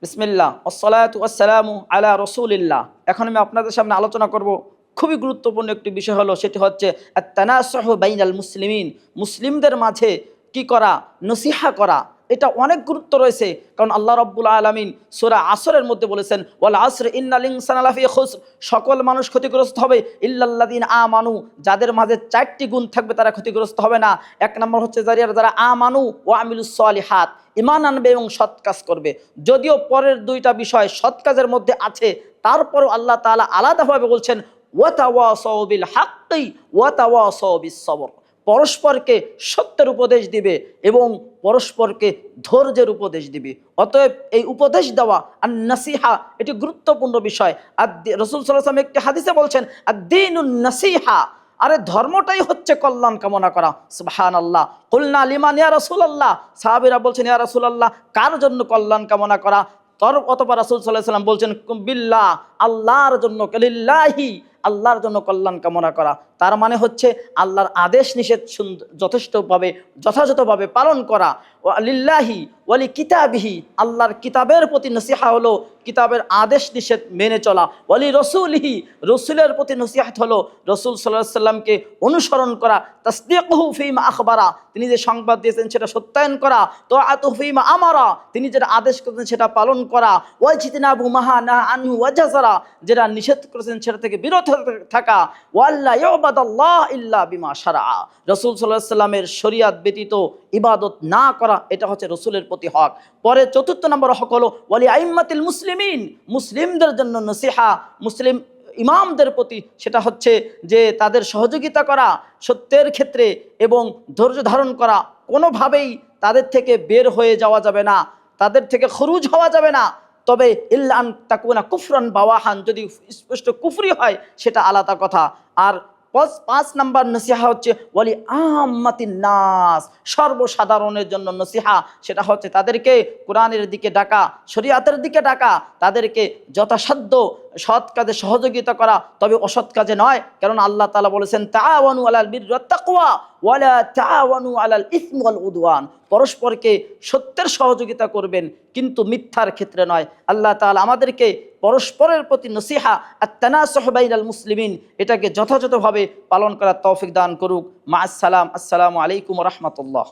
বিসমিল্লাহ ওয়াসসালাতু ওয়াসসালামু আলা রাসূলিল্লাহ। এখন আমি আপনাদের সামনে আলোচনা করব খুবই গুরুত্বপূর্ণ একটি বিষয় হলো, সেটি হচ্ছে আত-তানাসুহু বাইনাল মুসলিমিন। মুসলিমদের মাঝে কি করা? নসিহা করা। এটা অনেক গুরুত্ব রয়েছে, কারণ আল্লাহ রাব্বুল আলামিন সূরা আসরের মধ্যে বলেছেন, ওয়াল আসর ইন্নাল ইনসানা লাফি খুসর, সকল মানুষ ক্ষতিগ্রস্ত হবে ইল্লাল্লাযিনা আমানু, যাদের মাঝে 4টি গুণ থাকবে তারা ক্ষতিগ্রস্ত হবে না। এক নম্বর হচ্ছে যারা আমানু ওয়া আমিলুস সালিহাত, ঈমান আনবে এবং সৎ কাজ করবে। যদিও পরের দুইটা বিষয় সৎ কাজের মধ্যে আছে, তারপরও আল্লাহ তাআলা আলাদাভাবে বলছেন ওয়াতাওয়াসাউ বিল হাক্কি ওয়াতাওয়াসাউ বিস সবর, পরস্পরকে সত্যের উপদেশ দিবে এবং পরস্পরকে ধৈর্যের উপদেশ দিবে। অতএব এই উপদেশ দেওয়া আর নাসিহা এটি গুরুত্বপূর্ণ বিষয়। আর রাসূল সাল্লাল্লাহু আলাইহি ওয়াসাল্লাম একটি হাদিসে বলছেন আদ-দীনুন নাসিহা, আরে ধর্মটাই হচ্ছে কল্যাণ কামনা করা। সুবহানাল্লাহ। কুলনা লিমান ইয়া রাসূলুল্লাহ, সাহাবীরা বলছেন ইয়া রাসূলুল্লাহ, কার জন্য কল্যাণ কামনা করা? অতঃপর রাসূল সাল্লাল্লাহু আলাইহি ওয়াসাল্লাম বলছেন বিল্লাহ, আল্লাহর জন্য, লিল্লাহি, আল্লাহর জন্য কল্যাণ কামনা করা। তার মানে হচ্ছে আল্লাহর আদেশ নিষেধ যথাযথভাবে পালন করা। লিল্লাহি ওয়ালি কিতাবিহি, আল্লাহর কিতাবের প্রতি নসিহা হলো কিতাবের আদেশ নিষেধ মেনে চলা। ওয়ালি রসুলিহি, রসুলের প্রতি নসিহাত হলো রসুল সাল্লাল্লাহু আলাইহি সাল্লামকে অনুসরণ করা। তাসদীকুহু ফীমা আখবারা, তিনি যে সংবাদ দিয়েছেন সেটা সত্যায়ন করা। তাআতুহু ফীমা আমারা, তিনি যেটা আদেশ করেছেন সেটা পালন করা। ওয়াজতিনাবু মাহা নাহা আনহু ওয়াজাসারা, যেটা নিষেধ করেছেন সেটা থেকে বিরত থাকা। ওয়াল্লা ইউবাদাল্লাহ ইল্লা বিমা শারআ, রাসূল সাল্লাল্লাহু আলাইহি সাল্লামের শরীয়ত ব্যতীত ইবাদত না করা, এটা হচ্ছে রসুলের প্রতি হক। পরে 4th নম্বর হক হলো ওয়ালি আইম্মাতিল মুসলিমিন, মুসলিমদের জন্য নসিহা, মুসলিম ইমামদের প্রতি, সেটা হচ্ছে যে তাদের সহযোগিতা করা সত্যের ক্ষেত্রে এবং ধৈর্য ধারণ করা। কোনোভাবেই তাদের থেকে বের হয়ে যাওয়া যাবে না, তাদের থেকে খরুজ হওয়া যাবে না। তবে ইল্লা আন তাকুনা কুফরান বাওয়াহান, যদি স্পষ্ট কুফরি হয় সেটা আলাদা কথা। আর 5 নাম্বার নসিহা হচ্ছে ওয়ালি আম্মাতিন নাস, সর্বসাধারণের জন্য নসিহা, সেটা হচ্ছে তাদেরকে কোরআনের দিকে ডাকা, শরীয়তের দিকে ডাকা, তাদেরকে যথাসাধ্য সৎ কাজে সহযোগিতা করা, তবে অসৎ কাজে নয়। কারণ আল্লাহ তাআলা বলেছেন তাআওয়ানু আলাল বিররি ওয়াত তাকওয়া ওয়ালা তাআওয়ানু আলাল ইসমি ওয়াল উদওয়ান, পরস্পরকে সত্যের সহযোগিতা করবেন কিন্তু মিথ্যার ক্ষেত্রে নয়। আল্লাহ তাআলা আমাদেরকে পরস্পরের প্রতি নসিহা আত-তানাসুহু বাইনাল মুসলিমিন, এটাকে যথাযথভাবে পালন করার তৌফিক দান করুক। মা আসসালাম, আসসালামু আলাইকুম ওয়া রাহমাতুল্লাহ।